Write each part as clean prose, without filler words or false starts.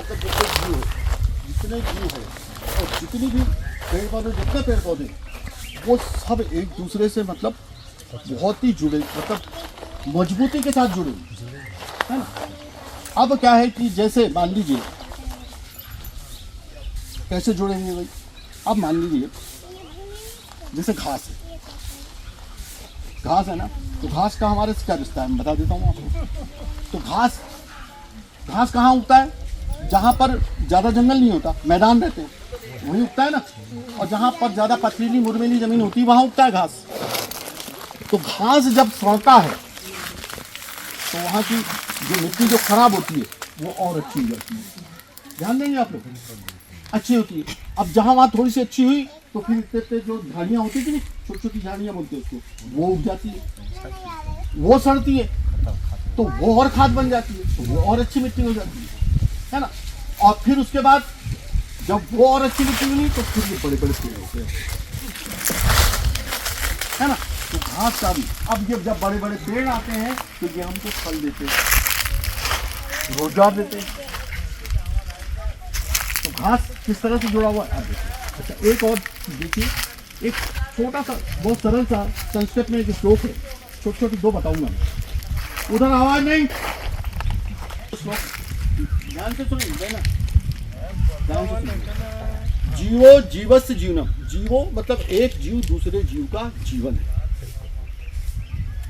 मतलब जितने जीव है और जितनी भी पेड़ पौधे, जितने पेड़ पौधे, वो सब एक दूसरे से मतलब बहुत ही जुड़े, मतलब मजबूती के साथ जुड़े है ना। अब क्या है कि जैसे मान लीजिए कैसे जुड़ेंगे भाई, अब मान लीजिए जैसे घास है ना, तो घास का हमारे से क्या रिश्ता है मैं बता देता हूँ आपको। तो घास कहाँ उगता है, जहाँ पर ज़्यादा जंगल नहीं होता, मैदान रहते हैं, वहीं उगता है ना। और जहाँ पर ज़्यादा पथरीली मुरमेली ज़मीन होती है वहाँ उगता है घास। तो घास जब सड़ता है तो वहाँ की जो मिट्टी जो खराब होती है वो और अच्छी हो जाती है। ध्यान देंगे आप लोग, अच्छी होती है। अब जहाँ वहाँ थोड़ी सी अच्छी हुई तो फिर इतने जो झाड़ियाँ होती थी, छोटी छोटी झाड़ियाँ बोलते हैं उसको, वो उग जाती है, वो सड़ती है तो वो और खाद बन जाती है, तो वो और अच्छी मिट्टी हो जाती है ना। और फिर उसके बाद जब वो और अच्छी मिट्टी बनी तो फिर ये बड़े बड़े पेड़ होते हैं, है ना। तो घास का भी अब ये जब बड़े बड़े पेड़ आते हैं तो ये हमको फल देते हैं, रोजगार देते हैं। तो घास किस तरह से जुड़ा हुआ है आप देखिए। अच्छा एक और देखिए, एक छोटा सा बहुत सरल सा संस्कृत में एक श्लोक है, छोटे छोटे दो बताऊंगा मैं। उधर आवाज नहीं, श्लोक ध्यान से सुनिए ना, ध्यान से सुनिए। जीवो जीवस्य जीवनम, जीवो मतलब एक जीव दूसरे जीव का जीवन है।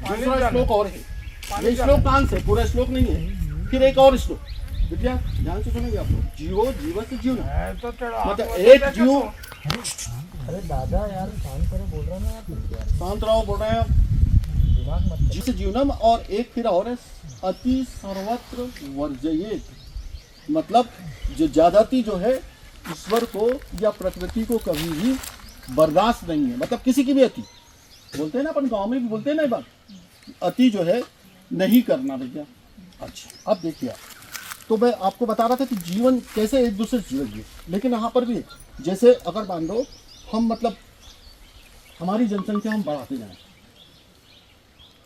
दूसरा श्लोक और है, ये श्लोक कान से पूरा श्लोक नहीं है। फिर एक और श्लोक विद्या ध्यान से सुनेंगे आप लोग। जीवो जीवस्य जीवनम मतलब एक जीव। अरे दादा यार शांत करो, बोल रहा ना यार, शांत रहो बोल रहे हैं। जिस जीवनम और एक फिर और है अति सर्वत्र वर्जयेत, मतलब जो ज्यादाती जो है ईश्वर को या प्रकृति को कभी भी बर्दाश्त नहीं है। मतलब किसी की भी अति बोलते हैं ना, अपन गांव में भी बोलते हैं ना ये बात, अति जो है नहीं करना भैया। अच्छा अब देखिए, तो मैं आपको बता रहा था कि जीवन कैसे एक दूसरे से जुड़े, लेकिन यहाँ पर भी जैसे अगर मान लो हम मतलब हमारी जनसंख्या हम बढ़ाते जाएं,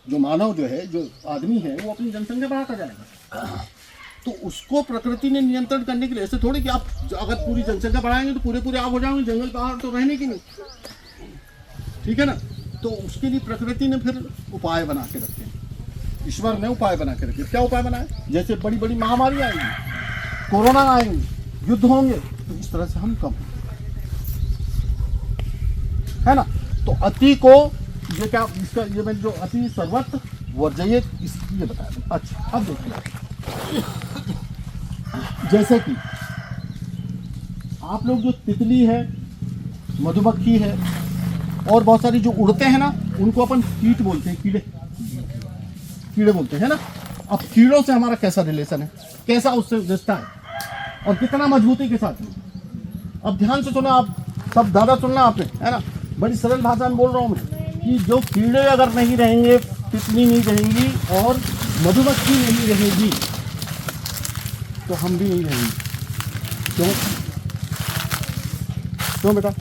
जो मानव जो है, जो आदमी है वो अपनी जनसंख्या बढ़ाता जाएगा, तो उसको प्रकृति ने नियंत्रण करने के लिए, ऐसे थोड़ी कि आप अगर पूरी जनसंख्या बढ़ाएंगे तो पूरे आप हो जाएंगे, जंगल पहाड़ तो रहने की नहीं, ठीक है ना। तो उसके लिए प्रकृति ने फिर उपाय बना के रखे, ईश्वर ने उपाय बना के रखे। क्या उपाय बनाए, जैसे बड़ी बड़ी महामारी आएंगी, कोरोना आएंगे, युद्ध होंगे, तो इस तरह से हम कम है ना। तो अति को ये क्या, इसका ये मैंने जो अति सर्वत्र वर्जयेत इसलिए बताया। अच्छा अब देखिए, जैसे कि आप लोग जो तितली है, मधुमक्खी है और बहुत सारी जो उड़ते हैं ना, उनको अपन कीट बोलते हैं, कीड़े बोलते हैं ना। अब कीड़ों से हमारा कैसा रिलेशन है, कैसा उससे रिश्ता है और कितना मजबूती के साथ है। अब ध्यान से सुना आप सब, दादा सुनना आपने, है ना। बड़ी सरल भाषा में बोल रहा हूँ मैं कि जो कीड़े अगर नहीं रहेंगे, तितली नहीं रहेंगी और मधुमक्खी नहीं रहेगी तो हम भी नहीं रहेंगे। क्यों बेटा,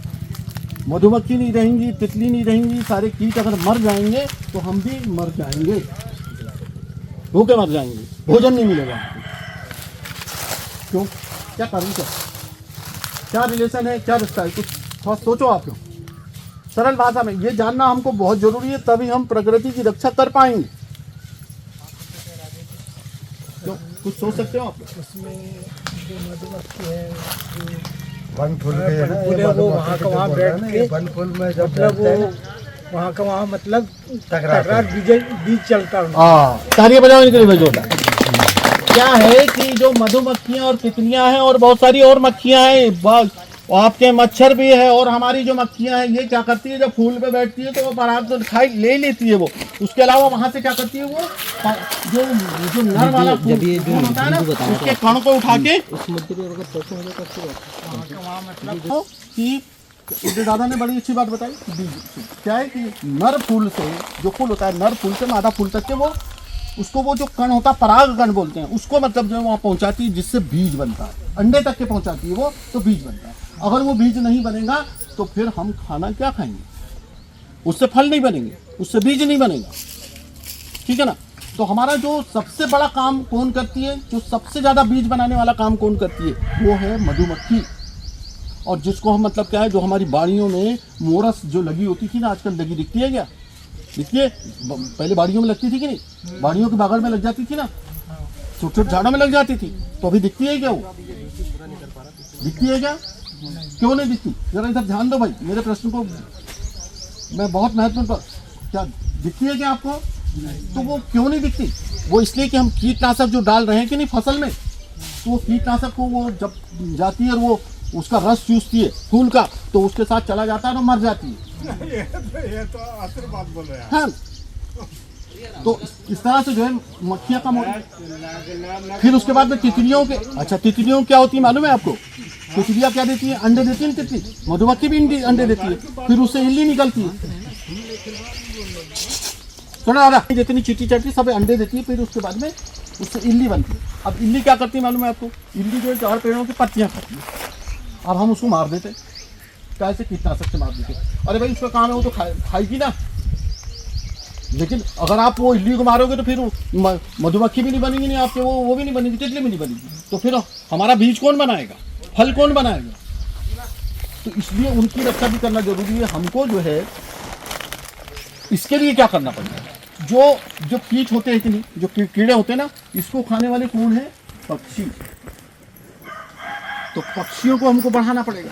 मधुमक्खी नहीं रहेंगी, तितली नहीं रहेंगी, सारे कीट अगर मर जाएंगे तो हम भी मर जाएंगे, भूखे मर जाएंगे, भोजन नहीं मिलेगा। क्यों, क्या कारण, क्या रिलेशन है, क्या रिश्ता है, कुछ थोड़ा सोचो आप लोग। सरल भाषा में ये जानना हमको बहुत जरूरी है, तभी हम प्रकृति की रक्षा कर पाएंगे। तो कुछ सोच सकते हो आप लोग। उसमें जो मधुमक्खी है वन फूल के पूरे वो वहाँ का वहाँ बैठ के, वन फूल में जब मतलब वो वहाँ का वहाँ मतलब टकरार बीज चलता है। हाँ, तालियां बजाने के लिए भेजो। क्या है कि जो मधुमक्खियां और तितलियां हैं और बहुत सारी और मक्खियां हैं, आपके मच्छर भी है, और हमारी जो मक्खियां हैं ये क्या करती है, जब फूल पे बैठती है तो वो पराग तो खाई ले लेती है वो। उसके अलावा वहां से क्या करती है, वो जो नर वाला फूल होता है ना, उसके कण को उठा के कि दादा ने बड़ी अच्छी बात बताई। क्या है कि नर फूल से, जो फूल होता है नर फूल से मादा फूल तक के, वो उसको वो जो कण होता है पराग कण बोलते हैं, उसको मतलब जो है वहाँ पहुँचाती है, जिससे बीज बनता है, अंडे तक के पहुँचाती है वो, तो बीज बनता है। अगर वो बीज नहीं बनेगा तो फिर हम खाना क्या खाएंगे, उससे फल नहीं बनेंगे, उससे बीज नहीं बनेगा, ठीक है ना। तो हमारा जो सबसे बड़ा काम कौन करती है, जो सबसे ज़्यादा बीज बनाने वाला काम कौन करती है, वो है मधुमक्खी। और जिसको हम मतलब क्या है, जो हमारी बाड़ियों में मोरस जो लगी होती थी ना, आजकल लगी दिखती है क्या? दिखती है? पहले बाड़ियों में लगती थी कि नहीं? बाड़ियों के बगल में लग जाती थी ना, छोटे छोटे झाड़ों में लग जाती थी। तो अभी दिखती है क्या वो? दिखती है क्या? क्यों नहीं दिखती? जरा इधर ध्यान दो भाई, मेरे प्रश्न को मैं बहुत महत्वपूर्ण पर, क्या दिखती है क्या आपको? तो वो क्यों नहीं दिखती? वो इसलिए कि हम कीटनाशक जो डाल रहे हैं कि नहीं फसल में, तो वो कीटनाशक को वो जब जाती है और वो उसका रस चूसती है फूल का, तो उसके साथ चला जाता है और मर जाती है। ये तो असर बात बोल रहे हैं। हाँ, तो इस तरह से जो है मक्खियाँ कम हो रही। फिर उसके बाद में तितलियों के, अच्छा तितलियों क्या होती है मालूम है आपको? तितलियाँ क्या देती है? अंडे देती है तितली। मधुमक्खी भी अंडे देती है, फिर उससे इल्ली निकलती है। सुना दादा, जितनी चीटी चाटी सब अंडे देती है, फिर उसके बाद में उससे इल्ली बनती है। अब इल्ली क्या करती है मालूम है आपको? इल्ली जो है 4 पेड़ों की पत्तियाँ खाती है। अब हम उसको मार देते, कैसे? कीटनाशक से मार देते। अरे भाई उसका काम है, वो तो खाएगी ना। लेकिन अगर आप वो इल्ली को मारोगे तो फिर मधुमक्खी भी नहीं बनेगी, नहीं आपके वो भी नहीं बनेगी, तितली भी नहीं बनेगी। तो फिर हमारा बीज कौन बनाएगा, फल कौन बनाएगा? तो इसलिए उनकी रक्षा भी करना जरूरी है। हमको जो है इसके लिए क्या करना पड़ेगा? जो कीट होते हैं कि नहीं, जो कीड़े होते हैं ना, इसको खाने वाले कौन है? पक्षी। तो पक्षियों को हमको बढ़ाना पड़ेगा।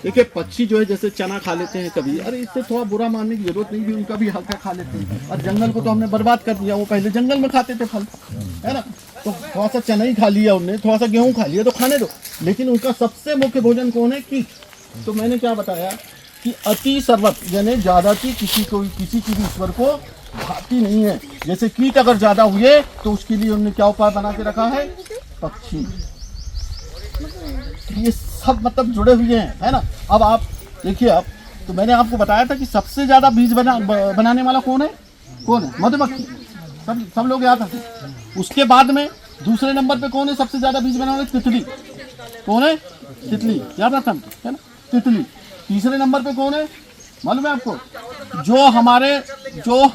देखिए पक्षी जो है जैसे चना खा लेते हैं कभी, अरे इससे थोड़ा बुरा मानने की जरूरत नहीं भी, उनका भी हल्का खा लेते हैं। और जंगल को तो हमने बर्बाद कर दिया, वो पहले जंगल में खाते थे फल, है ना? तो थोड़ा सा चना ही खा लिया उनने, थोड़ा सा गेहूं खा लिया, तो खाने दो। लेकिन उनका सबसे मुख्य भोजन कौन है? कीट। तो मैंने क्या बताया कि अति सर्वत यानी ज्यादाती किसी की भी ईश्वर को भाती नहीं है। जैसे कीट अगर ज्यादा हुए तो उसके लिए उन्होंने क्या उपाय बना के रखा है? पक्षी। ये सब मतलब जुड़े हुए हैं, है ना? अब आप देखिए, आप तो मैंने आपको बताया था कि सबसे ज्यादा बीज बनाने वाला कौन है? मधुमक्खी। सब लोग याद रखें। उसके बाद में दूसरे नंबर पे कौन है सबसे ज्यादा बीज बनाने वाला? तितली। कौन है? तितली। याद रखा है ना? तितली। तीसरे नंबर पे कौन है मालूम है आपको? जो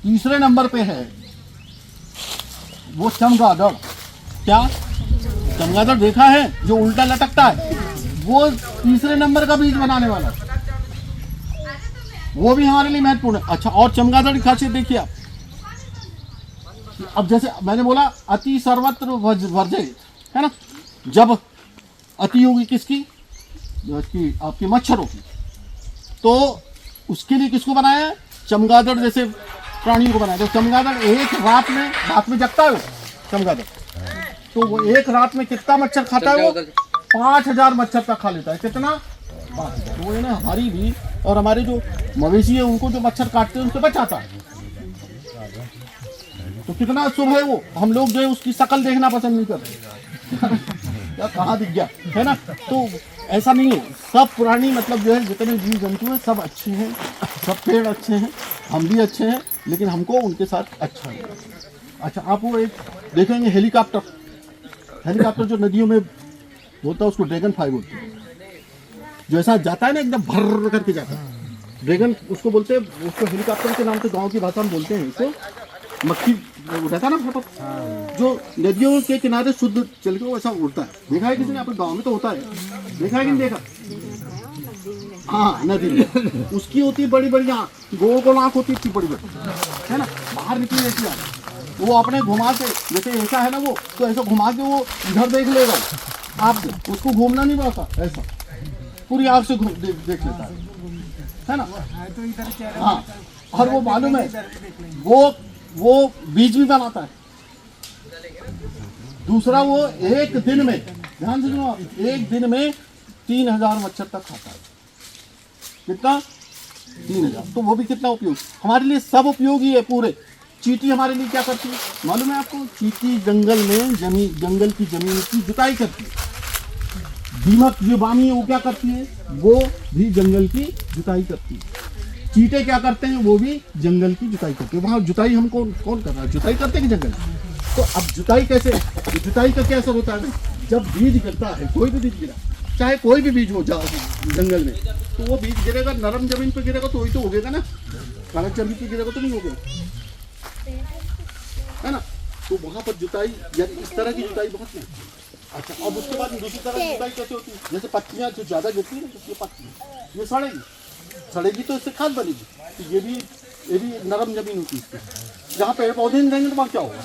तीसरे नंबर पे है वो चमगादड़। क्या? चमगादड़ देखा है जो उल्टा लटकता है, वो तीसरे नंबर का बीज बनाने वाला, वो भी हमारे लिए महत्वपूर्ण है। अच्छा, और चमगादड़ की खासियत देखिए आप। अब जैसे मैंने बोला अति सर्वत्र वर्जित, है ना? जब अति होगी किसकी? आपकी मच्छरों की, तो उसके लिए किसको बनाया? चमगादड़ जैसे प्राणियों को बनाया। तो चमगादड़ एक रात में जगता है वो चमगादड़, तो वो एक रात में कितना मच्छर खाता है? वो 5000 मच्छर तक खा लेता है। कितना? 5000। वो है ना हमारी भी और हमारे जो मवेशी है उनको जो मच्छर काटते हैं उनसे बचाता है। तो कितना शुभ है वो। हम लोग जो है उसकी शक्ल देखना पसंद नहीं करते या कहाँ दिख गया, है ना? तो ऐसा नहीं है। सब पुरानी मतलब जो है जितने जीव जंतु हैं सब अच्छे हैं, सब पेड़ अच्छे हैं, हम भी अच्छे हैं, लेकिन हमको उनके साथ अच्छा है। अच्छा, आप वो एक देखेंगे हेलीकॉप्टर जो नदियों में बोलता है उसको ड्रैगन फ्लाई बोलते हैं, जो ऐसा जाता है ना एकदम भर करके जाता है, ड्रैगन उसको बोलते हैं। उसको हेलीकॉप्टर के नाम से गांव की भाषा में बोलते हैं। इसको मक्खी उड़ाता ना फोटो, जो नदियों के किनारे शुद्ध चल के वो ऐसा उड़ता है। देखा है किसी ने? आपके गाँव में तो होता है, देखा है कि नहीं देखा? हाँ, नदी में उसकी होती है बड़ी बड़ी आँख, गोल गोल आँख होती है इतनी बड़ी बड़ी, है ना? बाहर निकली रहती है। वो अपने घुमा के, जैसे ऐसा है ना वो, तो ऐसा घुमा के वो इधर देख लेगा आपको, उसको घूमना नहीं पड़ता, ऐसा पूरी आँख से देख लेता है ना? हाँ, और वो मालूम है वो बीज भी बनाता है। दूसरा, वो एक दिन में, ध्यान से सुनो, एक दिन में 3000 मच्छर तक खाता है। कितना? 3000। तो वो भी कितना उपयोग, हमारे लिए सब उपयोगी है पूरे। चींटी हमारे लिए क्या करती है मालूम है आपको? चींटी जंगल में जंगल की जमीन की जुताई करती है। दीमक जो बामी है वो क्या करती है? वो भी जंगल की जुताई करती है। चींटे क्या करते हैं? वो भी जंगल की जुताई करते हैं। वहाँ जुताई हमको कौन कर रहा है? जुताई करते हैं कि जंगल। तो अब जुताई कैसे? जुताई का क्या असर होता है? जब बीज गिरता है, कोई भी बीज गिरा, चाहे कोई भी बीज हो जंगल में, तो वो बीज गिरेगा, नरम जमीन पर गिरेगा तो वही तो उगेगा ना। कागज जमीन की गिरेगा तो नहीं हो गया, है ना। तो वहां पर जुताई यानी इस तरह की जुताई बहुत नहीं। अच्छा, अब उसके बाद दूसरी तरह की जुताई कैसे होती है? जैसे पत्तियां जो ज्यादा गिरती है ना, ये पत्तियां ये सड़ेगी तो इससे खाद बनेगी। तो ये भी नरम जमीन होती है इसकी। जहाँ पेड़ पौधे नहीं रहेंगे तो वहाँ क्या होगा?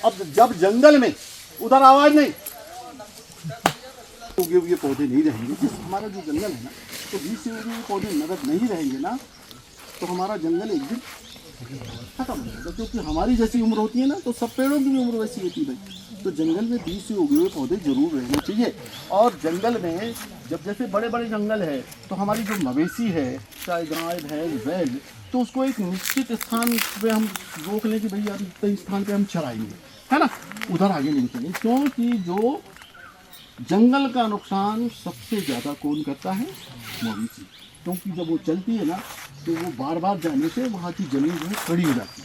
अब जब जंगल में उधर आवाज नहीं, उगे हुए पौधे नहीं रहेंगे। जिस हमारा जो जंगल है ना, तो बीच से उगे हुए पौधे नगर नहीं रहेंगे ना, तो हमारा जंगल एक दिन खत्म हो जाएगा। क्योंकि हमारी जैसी उम्र होती है ना, तो सब पेड़ों की भी उम्र वैसी होती है भाई। तो जंगल में बीच से उगे हुए पौधे जरूर रहने चाहिए। और जंगल में जब जैसे बड़े बड़े जंगल है, तो हमारी जो मवेशी है, चाहे गाय भैंस बैल, तो उसको एक निश्चित स्थान पे हम रोक लें कि भाई यार इतने स्थान पे हम चराएंगे, है ना, उधर आगे नहीं चलेंगे। क्योंकि जो जंगल का नुकसान सबसे ज़्यादा कौन करता है? मवेशी। क्योंकि जब वो चलती है ना, तो वो बार बार जाने से वहाँ की जमीन जो है कड़ी हो जाती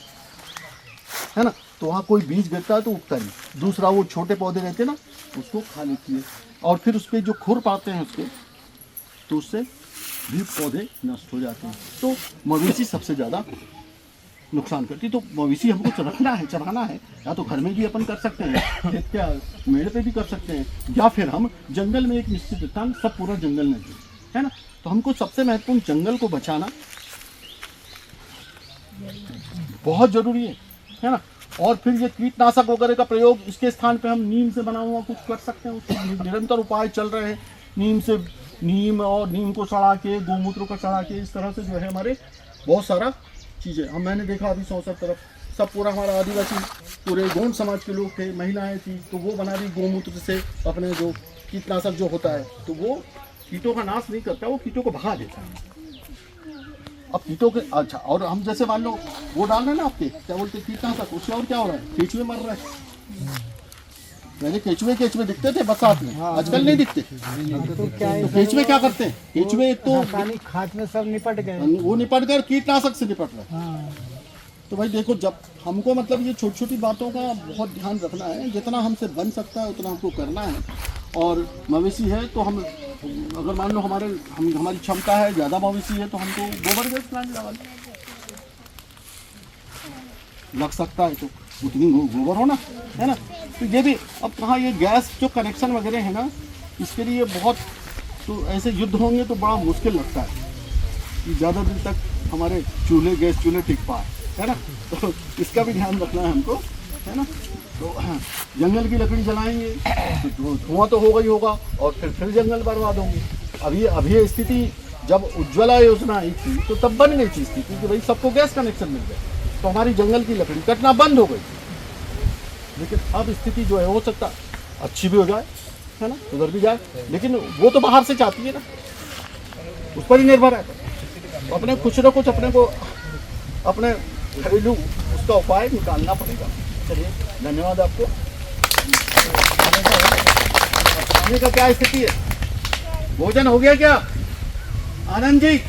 है ना। तो वहाँ कोई बीज गिरता है तो उगता नहीं। दूसरा वो छोटे पौधे रहते हैं ना, उसको खा लेती है। और फिर उस पर जो खुर पाते हैं उसके, तो उससे भी पौधे नष्ट हो जाते हैं। तो मवेशी सबसे ज़्यादा नुकसान करती। तो मवेशी हमको रखना है, चराना है, या तो घर में भी अपन कर सकते हैं, खेत के मेड़ पे भी कर सकते हैं, या फिर हम जंगल में एक निश्चित स्थान, सब पूरा जंगल नहीं है ना। तो हमको सबसे महत्वपूर्ण जंगल को बचाना बहुत जरूरी है ना। और फिर ये कीटनाशक वगैरह का प्रयोग, इसके स्थान पे हम नीम से बना हुआ कुछ कर सकते हैं। उसके निरंतर उपाय चल रहे हैं। नीम को सड़ा के, गोमूत्र को सड़ा के, इस तरह से जो है हमारे बहुत सारा चीज़ें। हम मैंने देखा अभी 100 तरफ सब पूरा हमारा आदिवासी पूरे गोंड समाज के लोग थे, महिलाएं थी, तो वो बना रही गोमूत्र से अपने जो कीटनाशक जो होता है, तो वो कीटों का नाश नहीं करता, वो कीटों को भगा देता है। अब कीटों के अच्छा, और हम जैसे मान लो वो डाल रहे हैं ना आपके क्या बोलते कीटनाशक, उससे और क्या हो रहा है? केचुए मर रहे हैं। पहले केचुए दिखते थे बरसात में, आजकल नहीं दिखते। तो क्या है, तो केचुए क्या करते हैं? केचुए एक तो रासायनिक खाद में सब निपट गए। वो निपट कर कीटनाशक से निपट रहे हैं। हाँ। तो भाई देखो, जब हमको मतलब ये छोटी छोटी बातों का बहुत ध्यान रखना है। जितना हमसे बन सकता है उतना हमको करना है। और मवेशी है तो हम, अगर मान लो हमारी क्षमता है, ज़्यादा मवेशी है, तो हमको गोबर गैस प्लांट लग सकता है, तो उतनी गोबर हो ना, है ना। तो ये भी अब कहाँ ये गैस जो कनेक्शन वगैरह है ना, इसके लिए बहुत, तो ऐसे युद्ध होंगे तो बड़ा मुश्किल लगता है कि ज़्यादा दिन तक हमारे गैस चूल्हे टिक पाए, है ना। तो इसका भी ध्यान रखना है हमको, है ना। तो जंगल की लकड़ी जलाएंगे तो धुआं तो होगा ही होगा, और फिर जंगल बर्बाद होंगे। अभी स्थिति जब उज्ज्वला योजना आई थी तो तब बन गई थी स्थिति कि भाई सबको गैस कनेक्शन मिल गया, तो हमारी जंगल की लकड़ी कटना बंद हो गई। लेकिन अब स्थिति जो है हो सकता अच्छी भी हो जाए, है ना, उधर भी जाए, लेकिन वो तो बाहर से चाहती है ना, उस पर ही निर्भर है। तो अपने कुछ न कुछ अपने को अपने घरेलू उसका उपाय निकालना पड़ेगा। चलिए, धन्यवाद आपको। खाने का क्या स्थिति है? भोजन हो गया क्या आनंद जी?